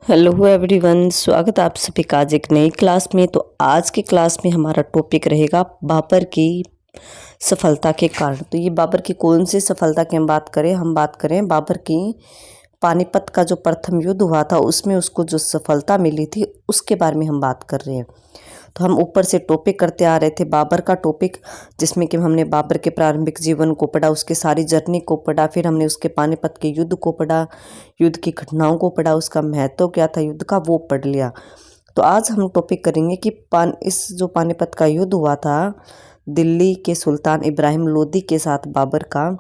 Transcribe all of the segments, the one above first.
Hello everyone, स्वागत है आप सभी का आज एक नई क्लास में। तो आज की क्लास में हमारा टॉपिक रहेगा बाबर की सफलता के कारण। तो ये बाबर की कौन सी सफलता की हम बात करें बाबर की पानीपत का जो प्रथम युद्ध हुआ था उसमें उसको जो सफलता मिली थी उसके बारे में हम बात कर रहे हैं। तो हम ऊपर से टॉपिक करते आ रहे थे बाबर का टॉपिक, जिसमें कि हमने बाबर के प्रारंभिक जीवन को पढ़ा, उसके सारी जर्नी को पढ़ा, फिर हमने उसके पानीपत के युद्ध को पढ़ा, युद्ध की घटनाओं को पढ़ा, उसका महत्व क्या था युद्ध का वो पढ़ लिया। तो आज हम टॉपिक करेंगे कि इस जो पानीपत का युद्ध हुआ था दिल्ली के सुल्तान इब्राहिम लोदी के साथ बाबर का,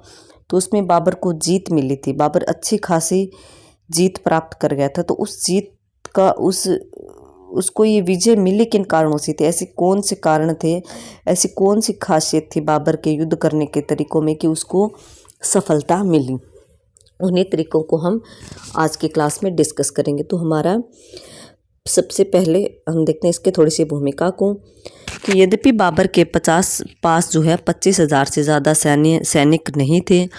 तो उसमें बाबर को जीत मिली थी। बाबर अच्छी खासी जीत प्राप्त कर गया था। तो उस जीत का उसको ये विजय मिली किन कारणों से थी, ऐसे कौन से कारण थे, ऐसी कौन सी खासियत थी बाबर के युद्ध करने के तरीकों में कि उसको सफलता मिली। उन्हीं तरीकों को हम आज की क्लास में डिस्कस करेंगे। तो हमारा सबसे पहले हम देखते हैं इसके थोड़ी सी भूमिका को कि यद्यपि बाबर के 25,000 से ज़्यादा सैनिक नहीं थे,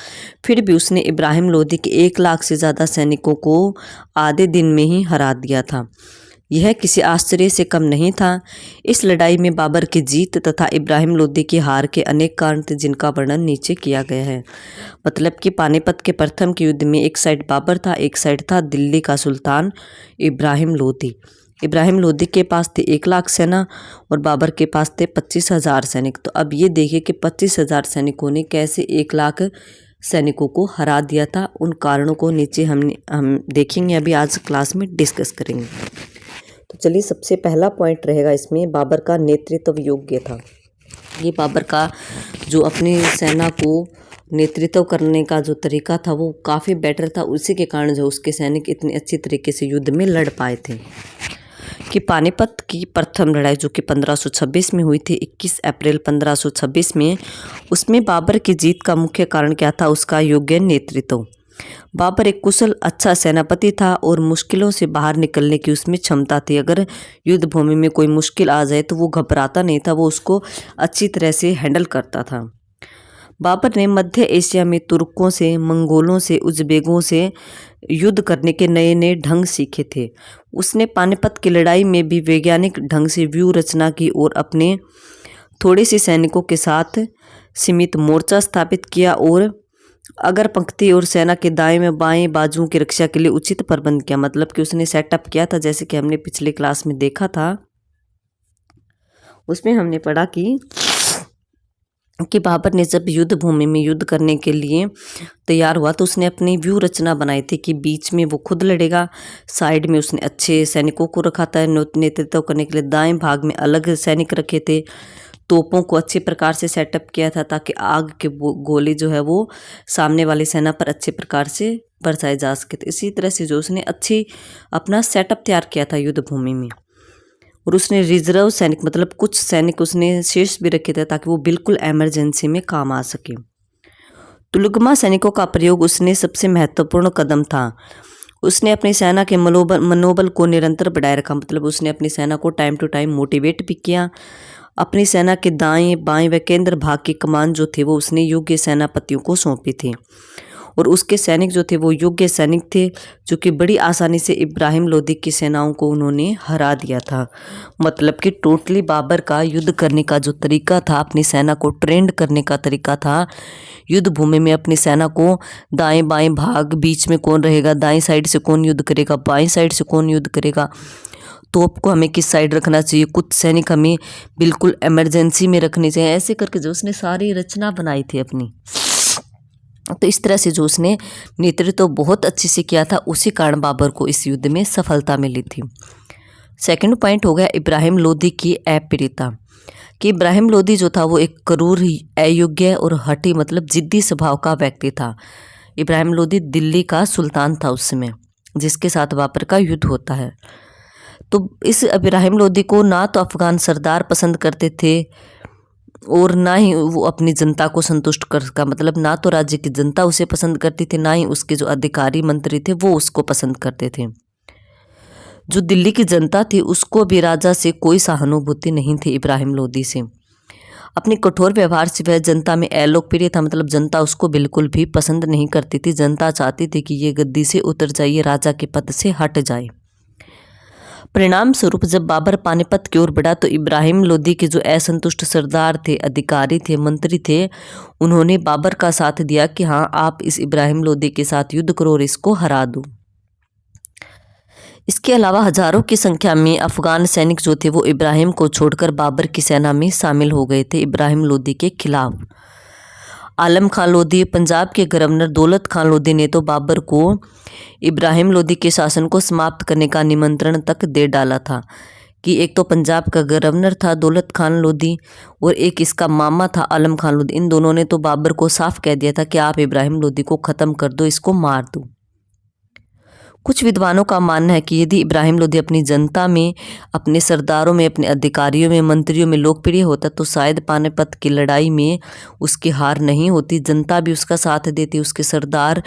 फिर भी उसने इब्राहिम लोदी के 1 लाख से ज़्यादा सैनिकों को आधे दिन में ही हरा दिया था। यह किसी आश्चर्य से कम नहीं था। इस लड़ाई में बाबर की जीत तथा इब्राहिम लोदी की हार के अनेक कारण थे जिनका वर्णन नीचे किया गया है। मतलब कि पानीपत के प्रथम के युद्ध में एक साइड बाबर था, एक साइड था दिल्ली का सुल्तान इब्राहिम लोदी। इब्राहिम लोदी के पास थे 1 लाख सेना और बाबर के पास थे 25,000 सैनिक। तो अब ये देखिए कि 25,000 सैनिकों ने कैसे 1 लाख सैनिकों को हरा दिया था। उन कारणों को नीचे हम देखेंगे, अभी आज क्लास में डिस्कस करेंगे। तो चलिए, सबसे पहला पॉइंट रहेगा इसमें बाबर का नेतृत्व योग्य था। ये बाबर का जो अपनी सेना को नेतृत्व करने का जो तरीका था वो काफ़ी बेटर था। उसी के कारण जो उसके सैनिक इतने अच्छी तरीके से युद्ध में लड़ पाए थे। कि पानीपत की प्रथम लड़ाई जो कि 1526 में हुई थी, 21 अप्रैल 1526 में, उसमें बाबर की जीत का मुख्य कारण क्या था? उसका योग्य नेतृत्व। बाबर एक कुशल अच्छा सेनापति था और मुश्किलों से बाहर निकलने की उसमें क्षमता थी। अगर युद्ध भूमि में कोई मुश्किल आ जाए तो वो घबराता नहीं था, वो उसको अच्छी तरह से हैंडल करता था। बाबर ने मध्य एशिया में तुर्कों से, मंगोलों से, उज़्बेकों से युद्ध करने के नए नए ढंग सीखे थे। उसने पानीपत की लड़ाई में भी वैज्ञानिक ढंग से व्यूह रचना की और अपने थोड़े से सैनिकों के साथ सीमित मोर्चा स्थापित किया और अगर पंक्ति और सेना के दाएं में बाएं बाजुओं की रक्षा के लिए उचित प्रबंध किया। मतलब कि उसने सेटअप किया था, जैसे कि हमने पिछले क्लास में देखा था। उसमें हमने पढ़ा कि बाबर ने जब युद्ध भूमि में युद्ध करने के लिए तैयार हुआ तो उसने अपनी व्यूह रचना बनाई थी कि बीच में वो खुद लड़ेगा, साइड में उसने अच्छे सैनिकों को रखा था नेतृत्व करने के लिए, दाएं भाग में अलग सैनिक रखे थे, तोपों को अच्छे प्रकार से सेटअप किया था ताकि आग के गोले जो है वो सामने वाली सेना पर अच्छे प्रकार से बरसाए जा सके। तो इसी तरह से जो उसने अच्छी अपना सेटअप तैयार किया था युद्ध भूमि में। और उसने रिजर्व सैनिक मतलब कुछ सैनिक उसने शेष भी रखे थे ताकि वो बिल्कुल इमरजेंसी में काम आ सके। तुलगमा सैनिकों का प्रयोग उसने सबसे महत्वपूर्ण कदम था। उसने अपनी सेना के मनोबल को निरंतर बढ़ाए रखा। मतलब उसने अपनी सेना को टाइम टू टाइम मोटिवेट भी किया। अपनी सेना के दाएं बाएं व केंद्र भाग की कमान जो थे वो उसने योग्य सेनापतियों को सौंपी थी और उसके सैनिक जो थे वो योग्य सैनिक थे जो कि बड़ी आसानी से इब्राहिम लोदी की सेनाओं को उन्होंने हरा दिया था। मतलब कि टोटली बाबर का युद्ध करने का जो तरीका था, अपनी सेना को ट्रेंड करने का तरीका था, युद्ध भूमि में अपनी सेना को दाएं बाएं भाग, बीच में कौन रहेगा, दाएं साइड से कौन युद्ध करेगा, बाएं साइड से कौन युद्ध करेगा, तोप को हमें किस साइड रखना चाहिए, कुछ सैनिक हमें बिल्कुल इमरजेंसी में रखने चाहिए, ऐसे करके जो उसने सारी रचना बनाई थी अपनी। तो इस तरह से जो उसने नेतृत्व बहुत अच्छे से किया था, उसी कारण बाबर को इस युद्ध में सफलता मिली थी। सेकंड पॉइंट हो गया इब्राहिम लोदी की अप्रियता। कि इब्राहिम लोदी जो था वो एक क्रूर, अयोग्य और हठी मतलब जिद्दी स्वभाव का व्यक्ति था। इब्राहिम लोदी दिल्ली का सुल्तान था उस समय, जिसके साथ बाबर का युद्ध होता है। तो इस इब्राहिम लोदी को ना तो अफगान सरदार पसंद करते थे और ना ही वो अपनी जनता को संतुष्ट कर सका। मतलब ना तो राज्य की जनता उसे पसंद करती थी, ना ही उसके जो अधिकारी मंत्री थे वो उसको पसंद करते थे। जो दिल्ली की जनता थी उसको भी राजा से कोई सहानुभूति नहीं थी इब्राहिम लोदी से। अपने कठोर व्यवहार से वह जनता में अलोकप्रिय था। मतलब जनता उसको बिल्कुल भी पसंद नहीं करती थी। जनता चाहती थी कि ये गद्दी से उतर जाइए, राजा के पद से हट जाए। परिणाम स्वरूप जब बाबर पानीपत की ओर बढ़ा तो इब्राहिम लोदी के जो असंतुष्ट सरदार थे, अधिकारी थे, मंत्री थे, उन्होंने बाबर का साथ दिया कि हाँ, आप इस इब्राहिम लोदी के साथ युद्ध करो और इसको हरा दो। इसके अलावा हजारों की संख्या में अफगान सैनिक जो थे वो इब्राहिम को छोड़कर बाबर की सेना में शामिल हो गए थे इब्राहिम लोदी के खिलाफ। आलम खान लोदी, पंजाब के गवर्नर दौलत खान लोदी ने तो बाबर को इब्राहिम लोदी के शासन को समाप्त करने का निमंत्रण तक दे डाला था कि एक तो पंजाब का गवर्नर था दौलत खान लोदी और एक इसका मामा था आलम खान लोदी। इन दोनों ने तो बाबर को साफ कह दिया था कि आप इब्राहिम लोदी को ख़त्म कर दो, इसको मार दो। कुछ विद्वानों का मानना है कि यदि इब्राहिम लोदी अपनी जनता में, अपने सरदारों में, अपने अधिकारियों में, मंत्रियों में लोकप्रिय होता तो शायद पानीपत की लड़ाई में उसकी हार नहीं होती। जनता भी उसका साथ देती, उसके सरदार,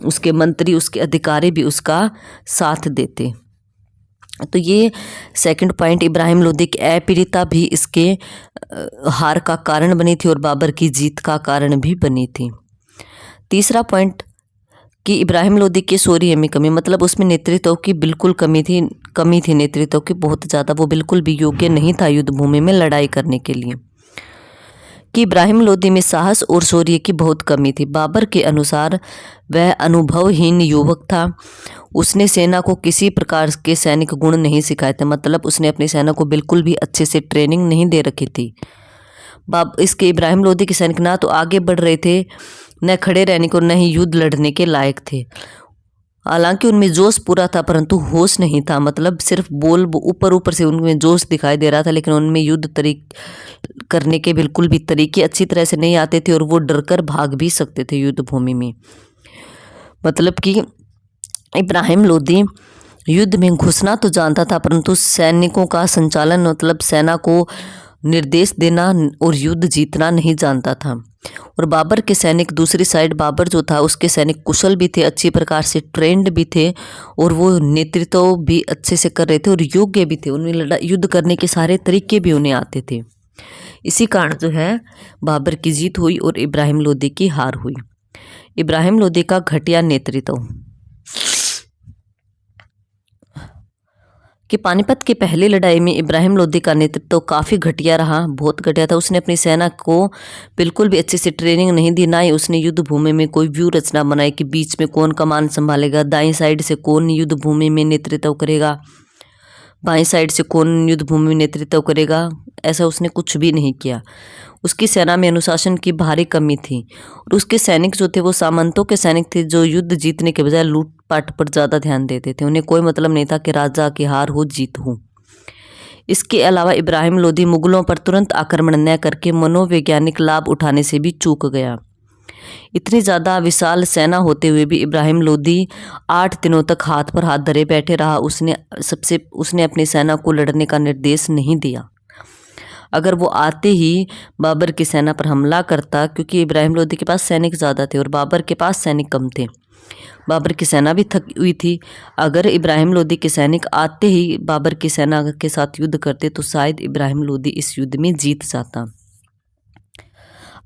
उसके मंत्री, उसके अधिकारी भी उसका साथ देते। तो ये सेकंड पॉइंट, इब्राहिम लोदी की अप्रियता भी इसके हार का कारण बनी थी और बाबर की जीत का कारण भी बनी थी। तीसरा पॉइंट कि इब्राहिम लोदी के शौर्य में कमी, मतलब उसमें नेतृत्व की बिल्कुल कमी थी नेतृत्व की बहुत ज़्यादा। वो बिल्कुल भी योग्य नहीं था युद्ध भूमि में लड़ाई करने के लिए। कि इब्राहिम लोदी में साहस और शौर्य की बहुत कमी थी। बाबर के अनुसार वह अनुभवहीन युवक था। उसने सेना को किसी प्रकार के सैनिक गुण नहीं सिखाए थे, मतलब उसने अपनी सेना को बिल्कुल भी अच्छे से ट्रेनिंग नहीं दे रखी थी। इसके इब्राहिम लोदी के सैनिक ना तो आगे बढ़ रहे थे, न खड़े रहने को, न ही युद्ध लड़ने के लायक थे। हालांकि उनमें जोश पूरा था परंतु होश नहीं था, मतलब सिर्फ बोल ऊपर से उनमें जोश दिखाई दे रहा था, लेकिन उनमें युद्ध करने के बिल्कुल भी तरीके अच्छी तरह से नहीं आते थे और वो डरकर भाग भी सकते थे युद्ध भूमि में। मतलब कि इब्राहिम लोदी युद्ध में घुसना तो जानता था परंतु सैनिकों का संचालन, मतलब सेना को निर्देश देना और युद्ध जीतना नहीं जानता था। और बाबर के सैनिक दूसरी साइड, बाबर जो था उसके सैनिक कुशल भी थे, अच्छी प्रकार से ट्रेंड भी थे और वो नेतृत्व भी अच्छे से कर रहे थे और योग्य भी थे। उनमें युद्ध करने के सारे तरीके भी उन्हें आते थे। इसी कारण जो है बाबर की जीत हुई और इब्राहिम लोदी की हार हुई। इब्राहिम लोदी का घटिया नेतृत्व, कि पानीपत की पहली लड़ाई में इब्राहिम लोदी का नेतृत्व काफ़ी घटिया रहा, बहुत घटिया था। उसने अपनी सेना को बिल्कुल भी अच्छे से ट्रेनिंग नहीं दी, ना ही उसने युद्ध भूमि में कोई व्यू रचना बनाई कि बीच में कौन कमान संभालेगा, दाईं साइड से कौन युद्ध भूमि में नेतृत्व करेगा, बाईं साइड से कौन युद्ध भूमि में नेतृत्व करेगा, ऐसा उसने कुछ भी नहीं किया। उसकी सेना में अनुशासन की भारी कमी थी और उसके सैनिक जो थे वो सामंतों के सैनिक थे जो युद्ध जीतने के बजाय लूटपाट पर ज़्यादा ध्यान देते थे। उन्हें कोई मतलब नहीं था कि राजा की हार हो, जीत हो। इसके अलावा इब्राहिम लोदी मुगलों पर तुरंत आक्रमण न करके मनोवैज्ञानिक लाभ उठाने से भी चूक गया। इतनी ज़्यादा विशाल सेना होते हुए भी इब्राहिम लोदी 8 दिनों तक हाथ पर हाथ धरे बैठे रहा। उसने अपनी सेना को लड़ने का निर्देश नहीं दिया। अगर वो आते ही बाबर की सेना पर हमला करता, क्योंकि इब्राहिम लोदी के पास सैनिक ज़्यादा थे और बाबर के पास सैनिक कम थे, बाबर की सेना भी थकी हुई थी। अगर इब्राहिम लोदी के सैनिक आते ही बाबर की सेना के साथ युद्ध करते तो शायद इब्राहिम लोदी इस युद्ध में जीत जाता।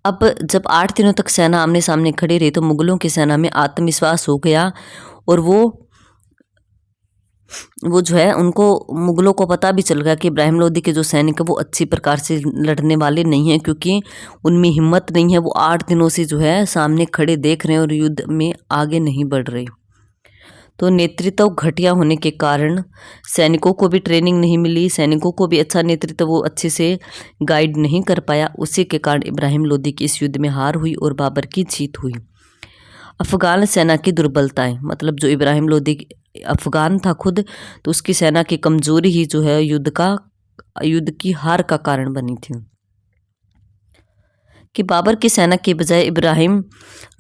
अब जब 8 दिनों तक सेना आमने सामने खड़ी रही तो मुगलों की सेना में आत्मविश्वास हो गया और वो जो है उनको, मुगलों को पता भी चल गया कि इब्राहिम लोदी के जो सैनिक है वो अच्छी प्रकार से लड़ने वाले नहीं हैं, क्योंकि उनमें हिम्मत नहीं है। वो 8 दिनों से जो है सामने खड़े देख रहे हैं और युद्ध में आगे नहीं बढ़ रहे। तो नेतृत्व घटिया होने के कारण सैनिकों को भी ट्रेनिंग नहीं मिली, सैनिकों को भी अच्छा नेतृत्व वो अच्छे से गाइड नहीं कर पाया। उसी के कारण इब्राहिम लोदी की इस युद्ध में हार हुई और बाबर की जीत हुई। अफगान सेना की दुर्बलताएं, मतलब जो इब्राहिम लोदी अफगान था खुद, तो उसकी सेना की कमजोरी ही जो है युद्ध की हार का कारण बनी थी। कि बाबर की सेना के बजाय इब्राहिम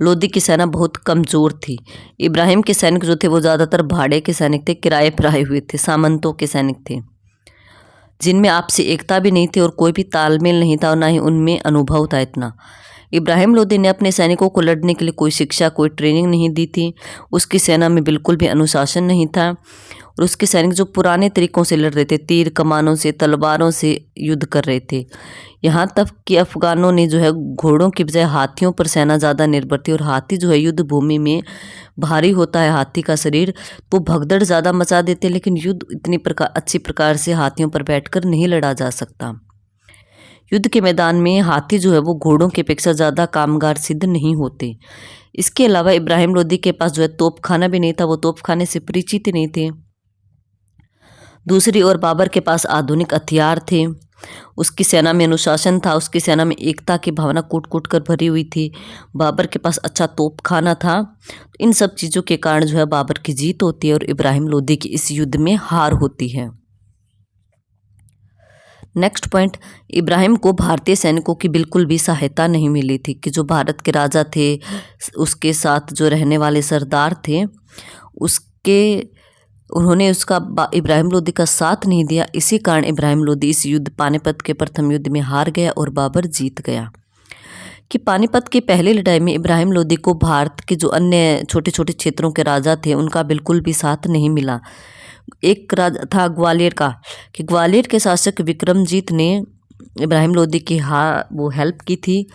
लोदी की सेना बहुत कमज़ोर थी। इब्राहिम के सैनिक जो थे वो ज़्यादातर भाड़े के सैनिक थे, किराए पर आए हुए थे, सामंतों के सैनिक थे, जिनमें आपसी एकता भी नहीं थी और कोई भी तालमेल नहीं था और ना ही उनमें अनुभव था इतना। इब्राहिम लोदी ने अपने सैनिकों को लड़ने के लिए कोई शिक्षा, कोई ट्रेनिंग नहीं दी थी। उसकी सेना में बिल्कुल भी अनुशासन नहीं था और उसके सैनिक जो पुराने तरीकों से लड़ रहे थे, तीर कमानों से, तलवारों से युद्ध कर रहे थे। यहाँ तक कि अफगानों ने जो है घोड़ों की बजाय हाथियों पर सेना ज़्यादा निर्भर थी और हाथी जो है युद्ध भूमि में भारी होता है हाथी का शरीर, तो भगदड़ ज़्यादा मचा देते, लेकिन युद्ध इतनी अच्छी प्रकार से हाथियों पर बैठकर नहीं लड़ा जा सकता। युद्ध के मैदान में हाथी जो है वो घोड़ों की अपेक्षा ज़्यादा कामगार सिद्ध नहीं होते। इसके अलावा इब्राहिम लोदी के पास जो है तोपखाना भी नहीं था, वो तोपखाने से परिचित ही नहीं थे। दूसरी ओर बाबर के पास आधुनिक हथियार थे, उसकी सेना में अनुशासन था, उसकी सेना में एकता की भावना कूट कूट कर भरी हुई थी। बाबर के पास अच्छा तोपखाना था। इन सब चीज़ों के कारण जो है बाबर की जीत होती है और इब्राहिम लोदी की इस युद्ध में हार होती है। नेक्स्ट पॉइंट, इब्राहिम को भारतीय सैनिकों की बिल्कुल भी सहायता नहीं मिली थी कि जो भारत के राजा थे, उसके साथ जो रहने वाले सरदार थे, उन्होंने इब्राहिम लोदी का साथ नहीं दिया। इसी कारण इब्राहिम लोदी इस युद्ध पानीपत के प्रथम युद्ध में हार गया और बाबर जीत गया। कि पानीपत की पहली लड़ाई में इब्राहिम लोदी को भारत के जो अन्य छोटे छोटे क्षेत्रों के राजा थे उनका बिल्कुल भी साथ नहीं मिला। एक राजा था ग्वालियर का, कि ग्वालियर के शासक विक्रमजीत ने इब्राहिम लोदी की वो हेल्प की थी,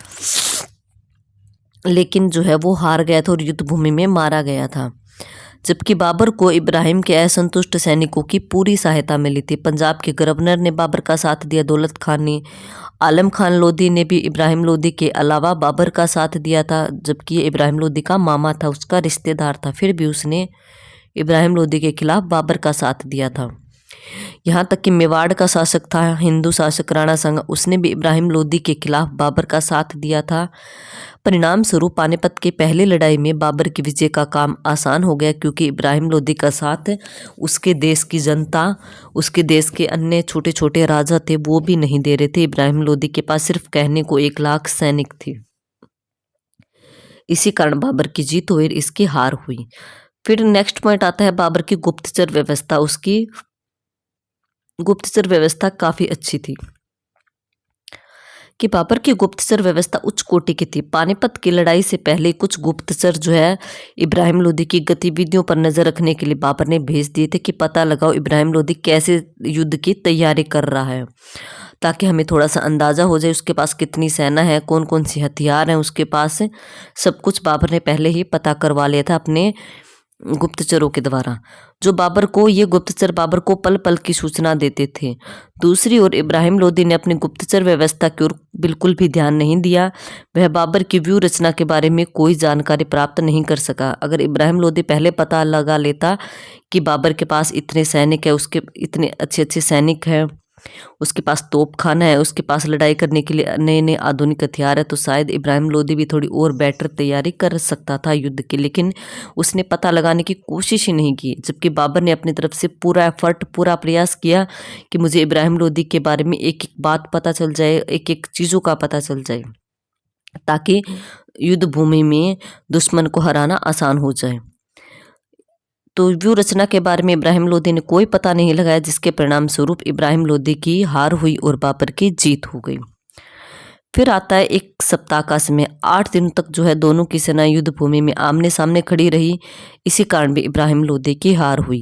लेकिन जो है वो हार गया था और युद्ध भूमि में मारा गया था। जबकि बाबर को इब्राहिम के असंतुष्ट सैनिकों की पूरी सहायता मिली थी। पंजाब के गवर्नर ने बाबर का साथ दिया, दौलत खान ने, आलम खान लोदी ने भी इब्राहिम लोदी के अलावा बाबर का साथ दिया था, जबकि ये इब्राहिम लोदी का मामा था, उसका रिश्तेदार था, फिर भी उसने इब्राहिम लोदी के खिलाफ बाबर का साथ दिया था। यहाँ तक कि मेवाड़ का शासक था हिंदू शासक राणा संगा, उसने भी इब्राहिम लोदी के खिलाफ बाबर का साथ दिया था। परिणाम स्वरूप पानीपत की पहली लड़ाई में बाबर की विजय का काम आसान हो गया, क्योंकि इब्राहिम लोदी का साथ उसके देश की जनता, उसके देश के अन्य छोटे छोटे राजा थे, वो भी नहीं दे रहे थे। इब्राहिम लोदी के पास सिर्फ कहने को 1 लाख सैनिक थे। इसी कारण बाबर की जीत हुई, इसकी हार हुई। फिर नेक्स्ट पॉइंट आता है बाबर की गुप्तचर व्यवस्था। उसकी गुप्तचर व्यवस्था काफ़ी अच्छी थी, कि बाबर की गुप्तचर व्यवस्था उच्च कोटि की थी। पानीपत की लड़ाई से पहले कुछ गुप्तचर जो है इब्राहिम लोदी की गतिविधियों पर नज़र रखने के लिए बाबर ने भेज दिए थे, कि पता लगाओ इब्राहिम लोदी कैसे युद्ध की तैयारी कर रहा है, ताकि हमें थोड़ा सा अंदाज़ा हो जाए उसके पास कितनी सेना है, कौन कौन सी हथियार हैं उसके पास। सब कुछ बाबर ने पहले ही पता करवा लिया था अपने गुप्तचरों के द्वारा। ये गुप्तचर बाबर को पल पल की सूचना देते थे। दूसरी ओर इब्राहिम लोदी ने अपनी गुप्तचर व्यवस्था की ओर बिल्कुल भी ध्यान नहीं दिया। वह बाबर की व्यूह रचना के बारे में कोई जानकारी प्राप्त नहीं कर सका। अगर इब्राहिम लोदी पहले पता लगा लेता कि बाबर के पास इतने सैनिक है, उसके इतने अच्छे अच्छे सैनिक हैं, उसके पास तोपखाना है, उसके पास लड़ाई करने के लिए नए नए आधुनिक हथियार है, तो शायद इब्राहिम लोदी भी थोड़ी और बेटर तैयारी कर सकता था युद्ध की। लेकिन उसने पता लगाने की कोशिश ही नहीं की, जबकि बाबर ने अपनी तरफ से पूरा एफर्ट, पूरा प्रयास किया कि मुझे इब्राहिम लोदी के बारे में एक एक बात पता चल जाए, एक एक चीज़ों का पता चल जाए, ताकि युद्ध भूमि में दुश्मन को हराना आसान हो जाए। तो व्यूह रचना के बारे में इब्राहिम लोदी ने कोई पता नहीं लगाया, जिसके परिणाम स्वरूप इब्राहिम लोदी की हार हुई और बाबर की जीत हो गई। फिर आता है 1 सप्ताह का समय। 8 दिन तक जो है दोनों की सेना युद्ध भूमि में आमने सामने खड़ी रही। इसी कारण भी इब्राहिम लोदी की हार हुई।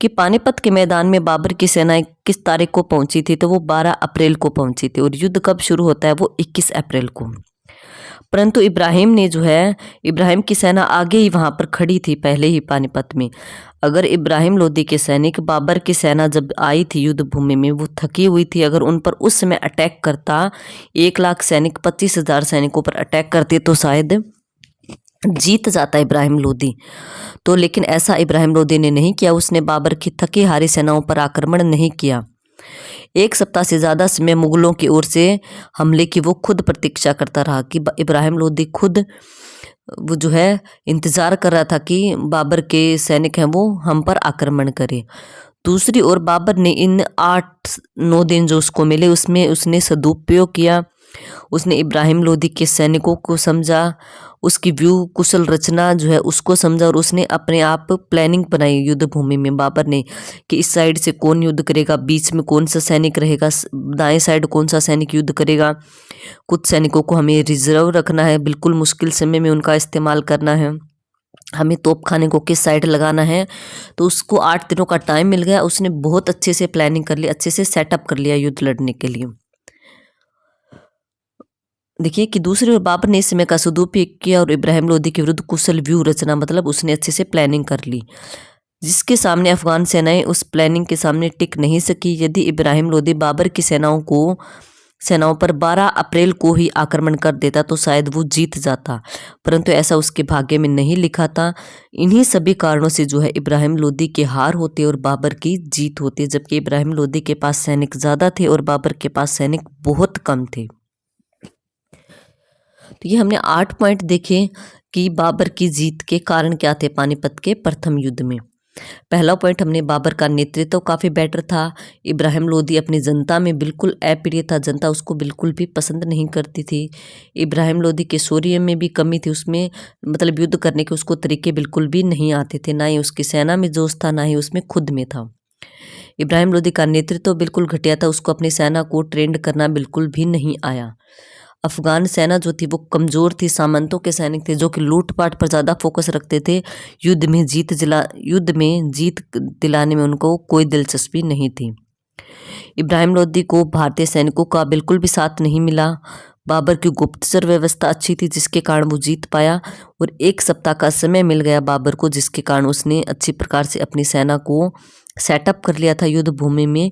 कि पानीपत के मैदान में बाबर की सेना किस तारीख को पहुंची थी, तो वो 12 अप्रैल को पहुंची थी, और युद्ध कब शुरू होता है, वो 21 अप्रैल को। परंतु इब्राहिम की सेना आगे ही वहां पर खड़ी थी पहले ही पानीपत में। अगर इब्राहिम लोदी के सैनिक बाबर की सेना जब आई थी युद्ध भूमि में, वो थकी हुई थी, अगर उन पर उस समय अटैक करता, 1 लाख सैनिक 25,000 सैनिकों पर अटैक करते, तो शायद जीत जाता इब्राहिम लोदी। तो लेकिन ऐसा इब्राहिम लोदी ने नहीं किया। उसने बाबर की थकी हारी सेनाओं पर आक्रमण नहीं किया। 1 सप्ताह से ज़्यादा समय मुगलों की ओर से हमले की वो खुद प्रतीक्षा करता रहा, कि इब्राहिम लोदी खुद वो जो है इंतज़ार कर रहा था कि बाबर के सैनिक हैं वो हम पर आक्रमण करें। दूसरी ओर बाबर ने इन 8-9 दिन जो उसको मिले उसमें उसने सदुपयोग किया उसने इब्राहिम लोदी के सैनिकों को समझा, उसकी व्यू कुशल रचना जो है उसको समझा और उसने अपने आप प्लानिंग बनाई युद्ध भूमि में बाबर ने कि इस साइड से कौन युद्ध करेगा, बीच में कौन सा सैनिक रहेगा, दाएं साइड कौन सा सैनिक युद्ध करेगा, कुछ सैनिकों को हमें रिजर्व रखना है, बिल्कुल मुश्किल समय में उनका इस्तेमाल करना है, हमें तोपखाने को किस साइड लगाना है। तो उसको 8 दिनों का टाइम मिल गया, उसने बहुत अच्छे से प्लानिंग कर ली, अच्छे से सेटअप कर लिया युद्ध लड़ने के लिए। देखिए कि दूसरी ओर बाबर ने इस समय का सदुपयोग किया और इब्राहिम लोदी के विरुद्ध कुशल व्यू रचना, मतलब उसने अच्छे से प्लानिंग कर ली, जिसके सामने अफगान सेनाएं उस प्लानिंग के सामने टिक नहीं सकी। यदि इब्राहिम लोदी बाबर की सेनाओं पर 12 अप्रैल को ही आक्रमण कर देता तो शायद वो जीत जाता, परंतु ऐसा उसके भाग्य में नहीं लिखा था। इन्हीं सभी कारणों से जो है इब्राहिम लोदी की हार होती और बाबर की जीत होती, जबकि इब्राहिम लोदी के पास सैनिक ज़्यादा थे और बाबर के पास सैनिक बहुत कम थे। तो ये हमने 8 पॉइंट देखे कि बाबर की जीत के कारण क्या थे पानीपत के प्रथम युद्ध में। पहला पॉइंट हमने बाबर का नेतृत्व काफ़ी बेटर था, इब्राहिम लोदी अपनी जनता में बिल्कुल अप्रिय था, जनता उसको बिल्कुल भी पसंद नहीं करती थी। इब्राहिम लोदी के शौर्य में भी कमी थी, उसमें मतलब युद्ध करने के उसको तरीके बिल्कुल भी नहीं आते थे, ना ही उसकी सेना में जोश था, ना ही उसमें खुद में था। इब्राहिम लोदी का नेतृत्व बिल्कुल घटिया था, उसको अपनी सेना को ट्रेंड करना बिल्कुल भी नहीं आया। अफगान सेना जो थी वो कमज़ोर थी, सामंतों के सैनिक थे जो कि लूटपाट पर ज़्यादा फोकस रखते थे, युद्ध में जीत दिलाने में उनको कोई दिलचस्पी नहीं थी। इब्राहिम लोदी को भारतीय सैनिकों का बिल्कुल भी साथ नहीं मिला। बाबर की गुप्तचर व्यवस्था अच्छी थी जिसके कारण वो जीत पाया और 1 सप्ताह का समय मिल गया बाबर को, जिसके कारण उसने अच्छी प्रकार से अपनी सेना को सेटअप कर लिया था युद्ध भूमि में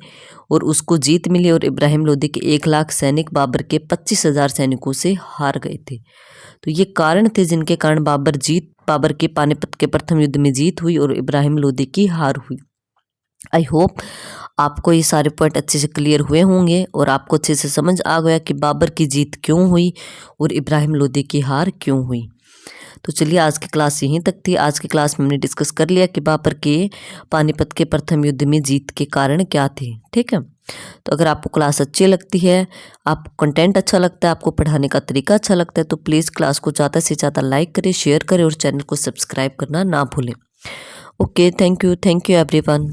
और उसको जीत मिली और इब्राहिम लोदी के 1 लाख सैनिक बाबर के 25,000 सैनिकों से हार गए थे। तो ये कारण थे जिनके कारण बाबर के पानीपत के प्रथम युद्ध में जीत हुई और इब्राहिम लोदी की हार हुई। आई होप आपको ये सारे पॉइंट अच्छे से क्लियर हुए होंगे और आपको अच्छे से समझ आ गया कि बाबर की जीत क्यों हुई और इब्राहिम लोदी की हार क्यों हुई। तो चलिए आज की क्लास यहीं तक थी। आज की क्लास में हमने डिस्कस कर लिया कि बाबर के पानीपत के प्रथम युद्ध में जीत के कारण क्या थे। ठीक है, तो अगर आपको क्लास अच्छी लगती है, आपको कंटेंट अच्छा लगता है, आपको पढ़ाने का तरीका अच्छा लगता है तो प्लीज़ क्लास को ज़्यादा से ज़्यादा लाइक करें, शेयर करें और चैनल को सब्सक्राइब करना ना भूलें। Okay, thank you everyone.